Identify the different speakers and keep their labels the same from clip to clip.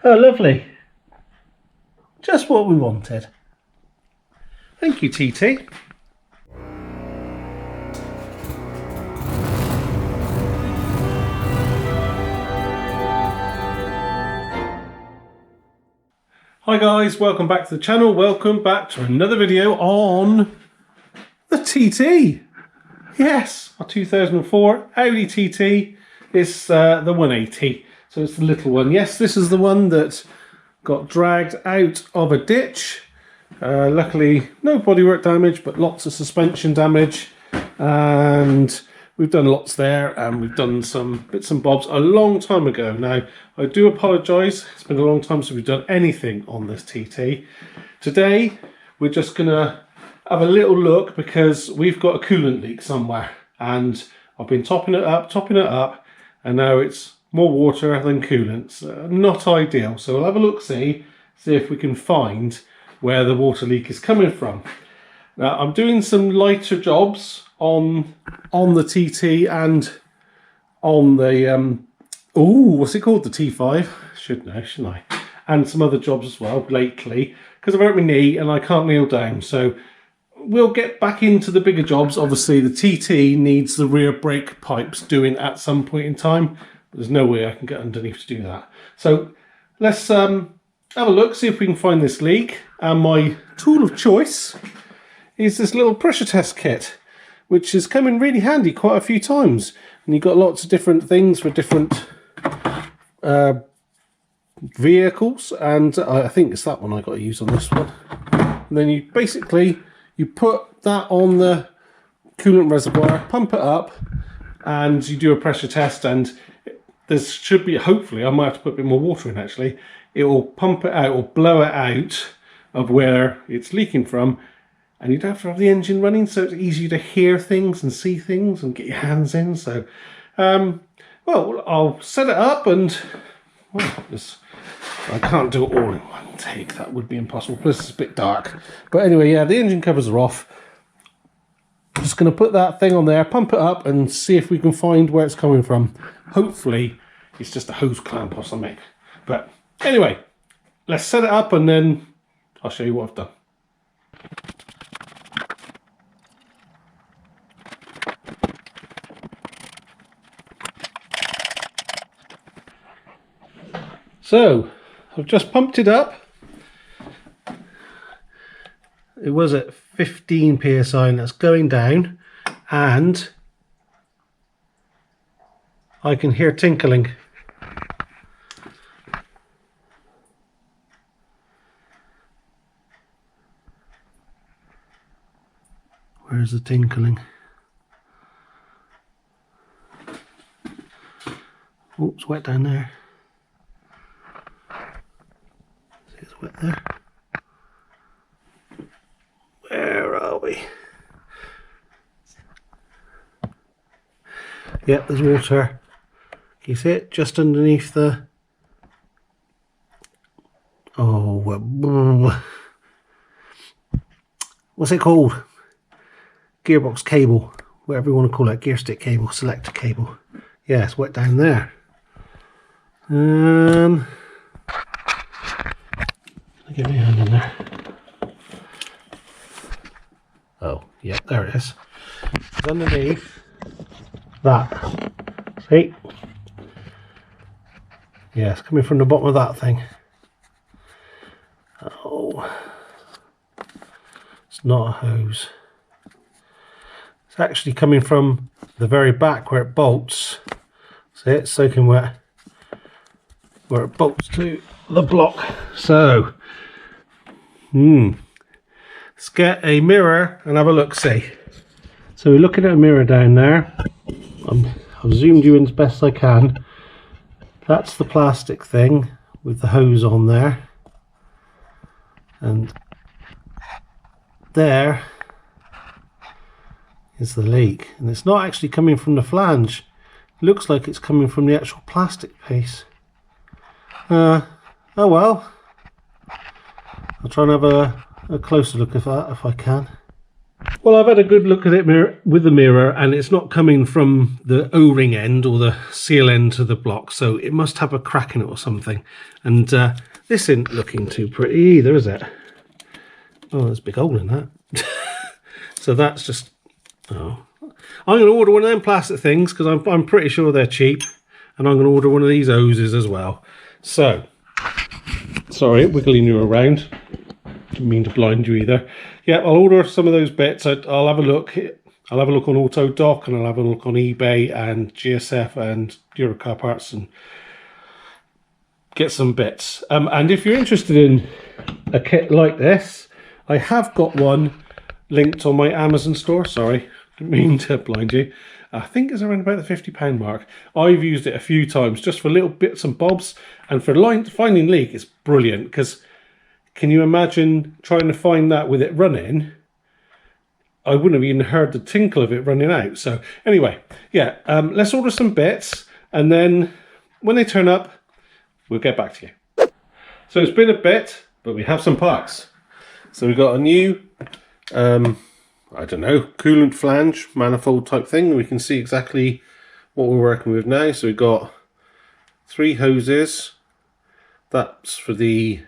Speaker 1: Oh, lovely. Just what we wanted. Thank you, TT. Hi guys, welcome back to the channel. Welcome back to another video on the TT. Yes, our 2004 Audi TT is the 180. So it's the little one. Yes, this is the one that got dragged out of a ditch. Luckily, no bodywork damage, but lots of suspension damage. And we've done lots there, and we've done some bits and bobs a long time ago. Now, I do apologise. It's been a long time since we've done anything on this TT. Today, we're just going to have a little look because we've got a coolant leak somewhere. And I've been topping it up, and now it's more water than coolant. Not ideal. So we'll have a look, see if we can find where the water leak is coming from. Now, I'm doing some lighter jobs on the TT and on the what's it called, the T5? Should know, shouldn't I? And some other jobs as well lately because I've hurt my knee and I can't kneel down. So we'll get back into the bigger jobs. Obviously, the TT needs the rear brake pipes doing at some point in time. But there's no way I can get underneath to do that. So let's have a look, see if we can find this leak. And my tool of choice is this little pressure test kit, which has come in really handy quite a few times. And you've got lots of different things for different vehicles, and I think it's that one I got to use on this one. And then you basically put that on the coolant reservoir, pump it up, and you do a pressure test, and there should be, hopefully, I might have to put a bit more water in actually, it will pump it out or blow it out of where it's leaking from. And you don't have to have the engine running, so it's easier to hear things and see things and get your hands in. So, well, I'll set it up and, well, I can't do it all in one take. That would be impossible. Plus, it's a bit dark. But anyway, yeah, the engine covers are off. I'm just going to put that thing on there, pump it up, and see if we can find where it's coming from. Hopefully, it's just a hose clamp or something. But anyway, let's set it up and then I'll show you what I've done. So, I've just pumped it up. It was at 15 psi and that's going down, and I can hear tinkling. Where's the tinkling? Oh, it's wet down there. It's wet there. Where are we? Yep, there's water. Can you see it? Just underneath the... Oh, what's it called? Gearbox cable, whatever you want to call it, gear stick cable, selector cable. Yeah, it's wet down there. Get my hand in there. Oh, yeah, there it is. It's underneath that. See? Yeah, it's coming from the bottom of that thing. Oh, it's not a hose. It's actually coming from the very back where it bolts. See, it's soaking wet where it bolts to the block. So, let's get a mirror and have a look, see. So we're looking at a mirror down there. I've zoomed you in as best I can. That's the plastic thing with the hose on there. And there is the leak. And it's not actually coming from the flange. It looks like it's coming from the actual plastic piece. Oh well. I'll try and have a closer look at that if I can. Well, I've had a good look at it with the mirror, and it's not coming from the O-ring end or the seal end to the block, so it must have a crack in it or something. And this isn't looking too pretty either, is it? Oh, there's a big hole in that. So that's just... oh. I'm going to order one of them plastic things because I'm pretty sure they're cheap. And I'm going to order one of these hoses as well. So, sorry, wiggling you around. Didn't mean to blind you either. Yeah, I'll order some of those bits. I'll have a look. I'll have a look on AutoDoc, and I'll have a look on eBay and GSF and Eurocar Parts and get some bits. And if you're interested in a kit like this, I have got one linked on my Amazon store. Sorry, didn't mean to blind you. I think it's around about the £50 mark. I've used it a few times just for little bits and bobs, and for finding leak, it's brilliant because can you imagine trying to find that with it running? I wouldn't have even heard the tinkle of it running out. So anyway, yeah, let's order some bits, and then when they turn up, we'll get back to you. So it's been a bit, but we have some parts. So we've got a new, I don't know, coolant flange manifold type thing. We can see exactly what we're working with now. So we've got 3 hoses. That's for the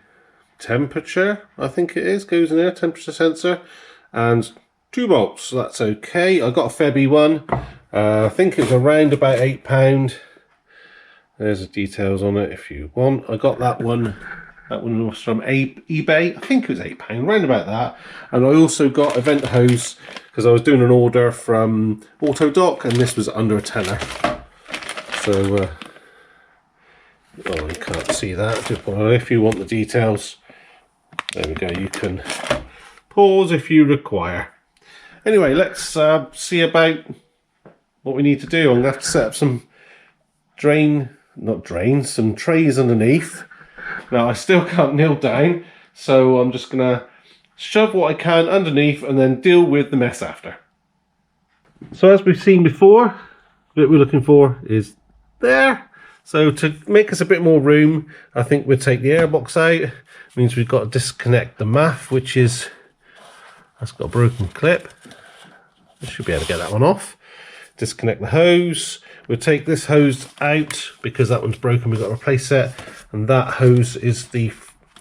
Speaker 1: temperature, I think it is, goes in there, temperature sensor, and 2 bolts, so that's okay. I got a Febby one. I think it was around about £8. There's the details on it if you want. I got that one. That one was from eBay. I think it was £8, round about that. And I also got a vent hose because I was doing an order from AutoDoc, and this was under a tenner. So, oh, you can't see that. If you want the details, there we go. You can pause if you require. Anyway, let's see about what we need to do. I'm going to have to set up some some trays underneath. Now, I still can't kneel down, so I'm just going to shove what I can underneath and then deal with the mess after. So as we've seen before, what we're looking for is there. So to make us a bit more room, I think we'll take the airbox out. It means we've got to disconnect the MAF, which is, that's got a broken clip. I should be able to get that one off. Disconnect the hose. We'll take this hose out because that one's broken. We've got to replace it. And that hose is the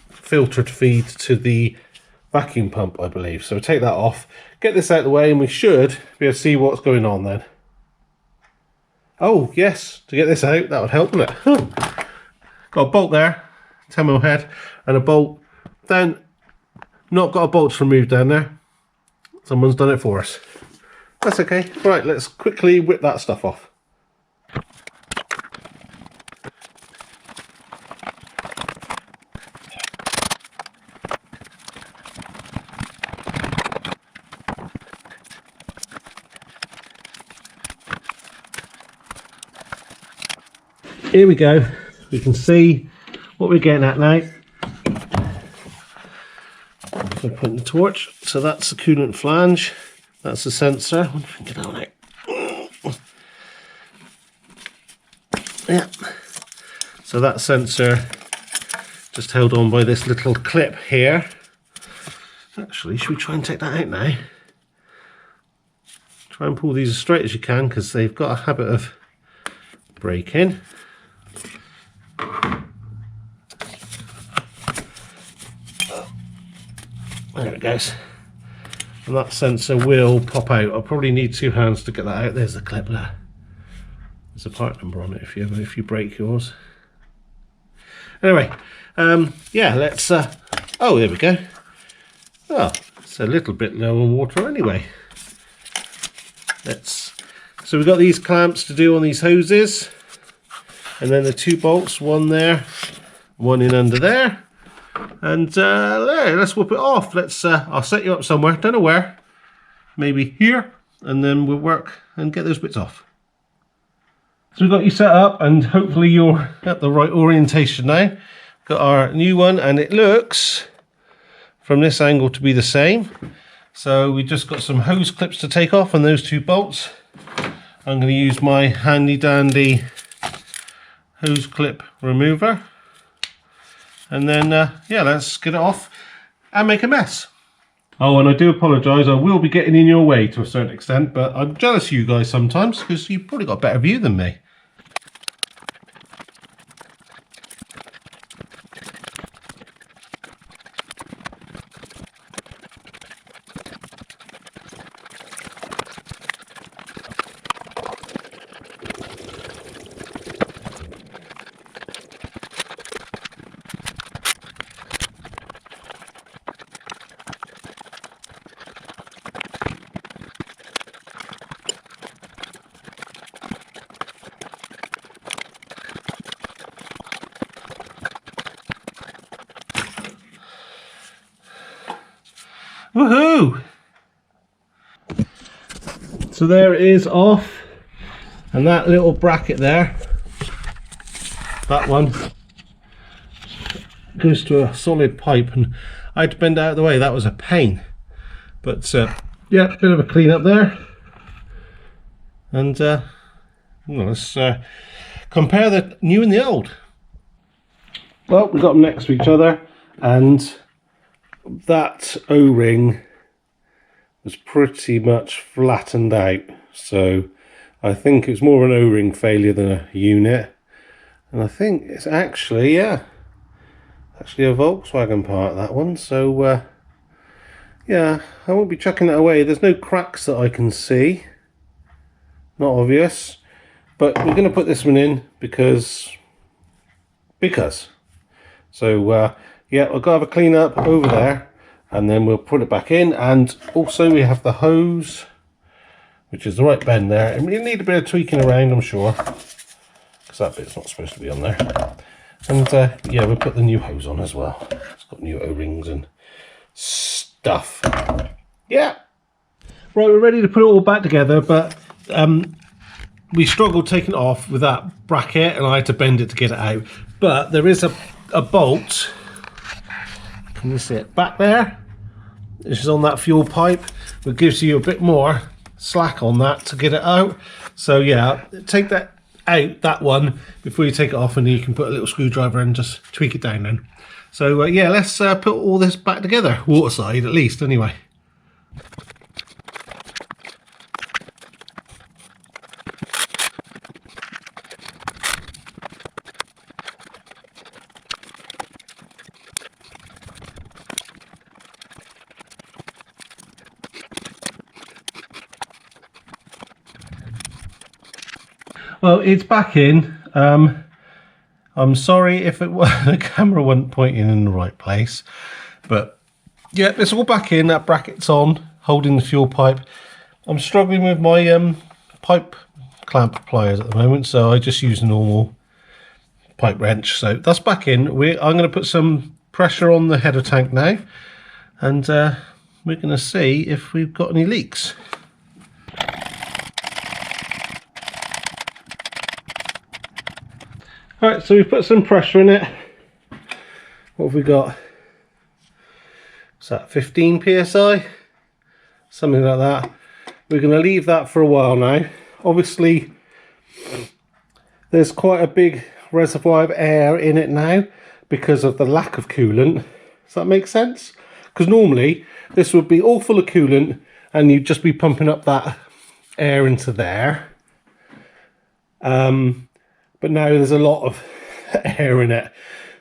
Speaker 1: filter to feed to the vacuum pump, I believe. So we'll take that off, get this out of the way, and we should be able to see what's going on then. Oh, yes, to get this out, that would help, wouldn't it? Oh. Got a bolt there, 10mm head, and a bolt down. Not got a bolt to remove down there. Someone's done it for us. That's okay. Right, let's quickly whip that stuff off. Here we go. We can see what we're getting at now. I'm putting the torch. So that's the coolant flange. That's the sensor. I wonder if I can get that one out. Yeah. So that sensor just held on by this little clip here. Actually, should we try and take that out now? Try and pull these as straight as you can because they've got a habit of breaking. There it goes. And that sensor will pop out. I'll probably need 2 hands to get that out. There's the clip there. There's a part number on it if you break yours. Anyway, yeah, let's oh, there we go. Oh, it's a little bit low on water anyway. So we've got these clamps to do on these hoses, and then the 2 bolts, one there, one in under there. And there, let's whip it off. I'll set you up somewhere, don't know where, maybe here, and then we'll work and get those bits off. So we've got you set up, and hopefully you're at the right orientation now. Got our new one, and it looks from this angle to be the same. So we just got some hose clips to take off on those 2 bolts. I'm going to use my handy dandy hose clip remover. And then, yeah, let's get it off and make a mess. Oh, and I do apologise, I will be getting in your way to a certain extent, but I'm jealous of you guys sometimes because you've probably got a better view than me. Woohoo! So there it is off, and that little bracket there, that one goes to a solid pipe, and I had to bend out of the way. That was a pain, but yeah, a bit of a clean up there, and well, let's compare the new and the old. Well, we got them next to each other, and that O-ring was pretty much flattened out, so I think it's more of an O-ring failure than a unit, and I think it's actually, yeah, actually a Volkswagen part, that one. So yeah, I won't be chucking it away. There's no cracks that I can see, not obvious, but we're going to put this one in because so yeah, we'll go have a clean up over there, and then we'll put it back in. And also we have the hose, which is the right bend there, and we need a bit of tweaking around, I'm sure, because that bit's not supposed to be on there. And yeah, we'll put the new hose on as well. It's got new O-rings and stuff. Yeah, right, we're ready to put it all back together, but we struggled taking it off with that bracket, and I had to bend it to get it out. But there is a bolt, can you see it back there? This is on that fuel pipe, which gives you a bit more slack on that to get it out. So yeah, take that out, that one, before you take it off, and you can put a little screwdriver and just tweak it down then. So yeah, let's put all this back together, waterside at least anyway. Well, it's back in. I'm sorry if the camera wasn't pointing in the right place, but yeah, it's all back in. That bracket's on, holding the fuel pipe. I'm struggling with my pipe clamp pliers at the moment, so I just use a normal pipe wrench. So that's back in. I'm going to put some pressure on the header tank now, and we're going to see if we've got any leaks. Alright, so we've put some pressure in it. What have we got? What's that, 15 psi? Something like that. We're going to leave that for a while now. Obviously, there's quite a big reservoir of air in it now because of the lack of coolant. Does that make sense? Because normally, this would be all full of coolant and you'd just be pumping up that air into there. But now there's a lot of air in it.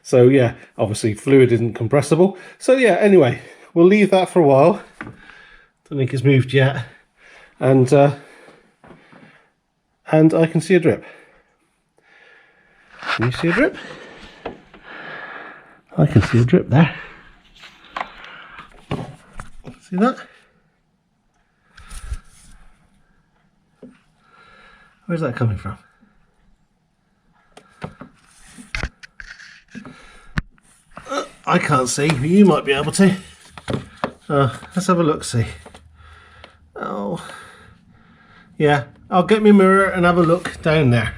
Speaker 1: So yeah, obviously fluid isn't compressible. So yeah, anyway, we'll leave that for a while. Don't think it's moved yet. And I can see a drip. Can you see a drip? I can see a drip there. See that? Where's that coming from? I can't see, but you might be able to. Let's have a look, see. Oh, yeah, I'll get my mirror and have a look down there.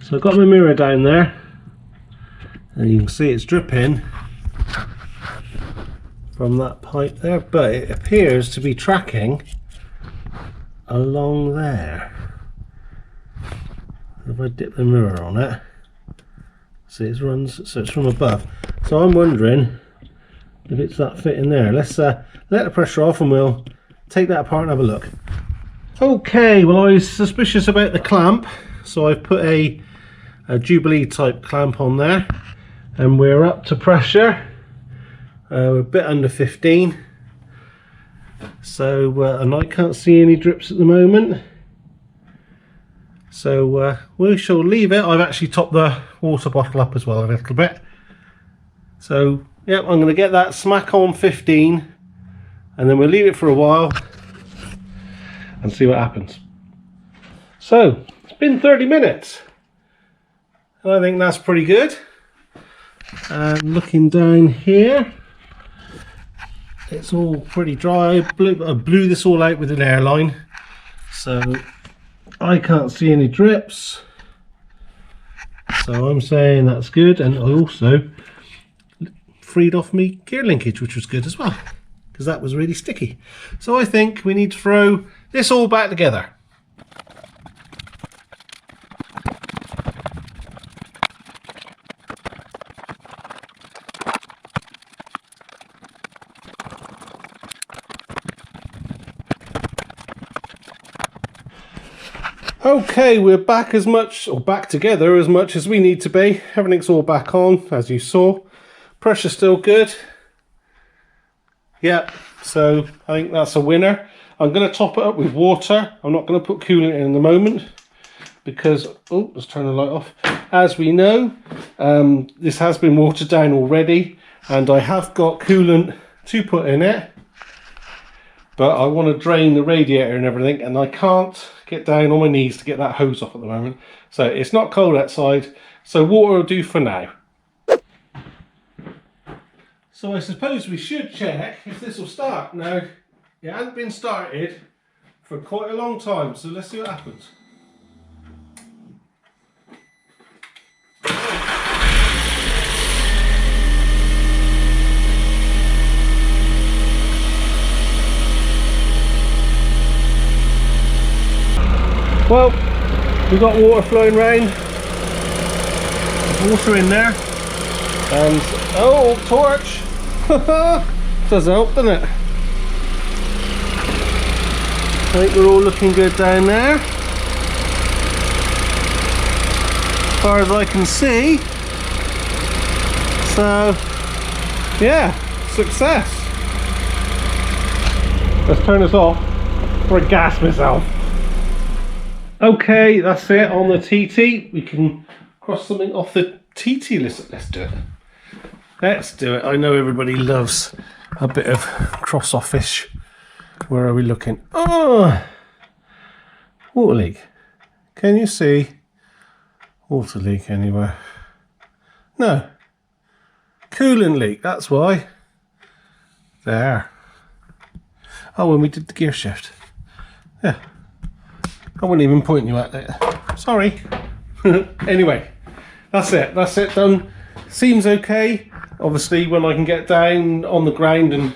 Speaker 1: So I've got my mirror down there, and you can see it's dripping from that pipe there, but it appears to be tracking along there. If I dip the mirror on it, see it runs, so it's from above. So I'm wondering if it's that fit in there. Let's let the pressure off and we'll take that apart and have a look. Okay, well, I was suspicious about the clamp, so I've put a Jubilee type clamp on there, and we're up to pressure. We're a bit under 15, so and I can't see any drips at the moment, so we shall leave it. I've actually topped the water bottle up as well a little bit, so yep, I'm going to get that smack on 15 and then we'll leave it for a while and see what happens. So it's been 30 minutes and I think that's pretty good. And looking down here, it's all pretty dry. I blew this all out with an airline, so I can't see any drips, so I'm saying that's good. And I also freed off me gear linkage, which was good as well, because that was really sticky. So I think we need to throw this all back together. Okay, we're back back together as much as we need to be. Everything's all back on, as you saw. Pressure's still good. Yep, so I think that's a winner. I'm going to top it up with water. I'm not going to put coolant in the moment because, oh, let's turn the light off. As we know, this has been watered down already, and I have got coolant to put in it. But I want to drain the radiator and everything, and I can't get down on my knees to get that hose off at the moment. So it's not cold outside, so water will do for now. So I suppose we should check if this will start. Now, it hasn't been started for quite a long time, so let's see what happens. Well, we've got water flowing round, there's water in there, and oh, torch! Does help, doesn't it? I think we're all looking good down there, as far as I can see. So, yeah, success. Let's turn this off before I gas myself. Okay, that's it on the TT. We can cross something off the TT list. Let's do it. Let's do it. I know everybody loves a bit of cross-offish. Where are we looking? Oh, water leak. Can you see water leak anywhere? No. Coolant leak, that's why. There. Oh, when we did the gear shift. Yeah. I wasn't even pointing you at it. Sorry. Anyway, that's it done. Seems okay. Obviously, when I can get down on the ground and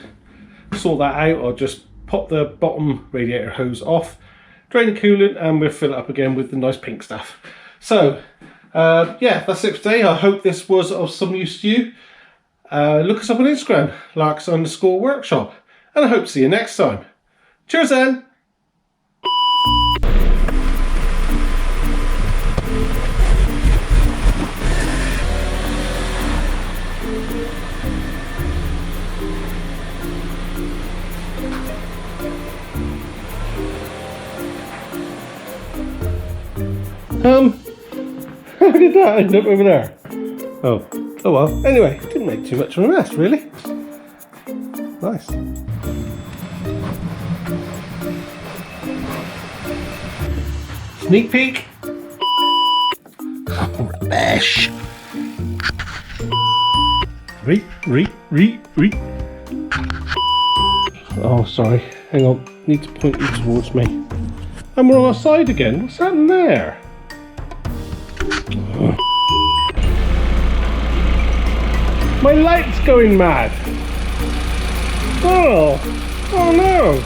Speaker 1: sort that out, I'll just pop the bottom radiator hose off, drain the coolant, and we'll fill it up again with the nice pink stuff. So, yeah, that's it for today. I hope this was of some use to you. Look us up on Instagram, larks_workshop, and I hope to see you next time. Cheers then! How did that end up over there? Oh well. Anyway, didn't make too much of a mess, really. Nice. Sneak peek. Rubbish. Re. Oh, sorry. Hang on. Need to point you towards me. And we're on our side again. What's happening there? My light's going mad. Oh no.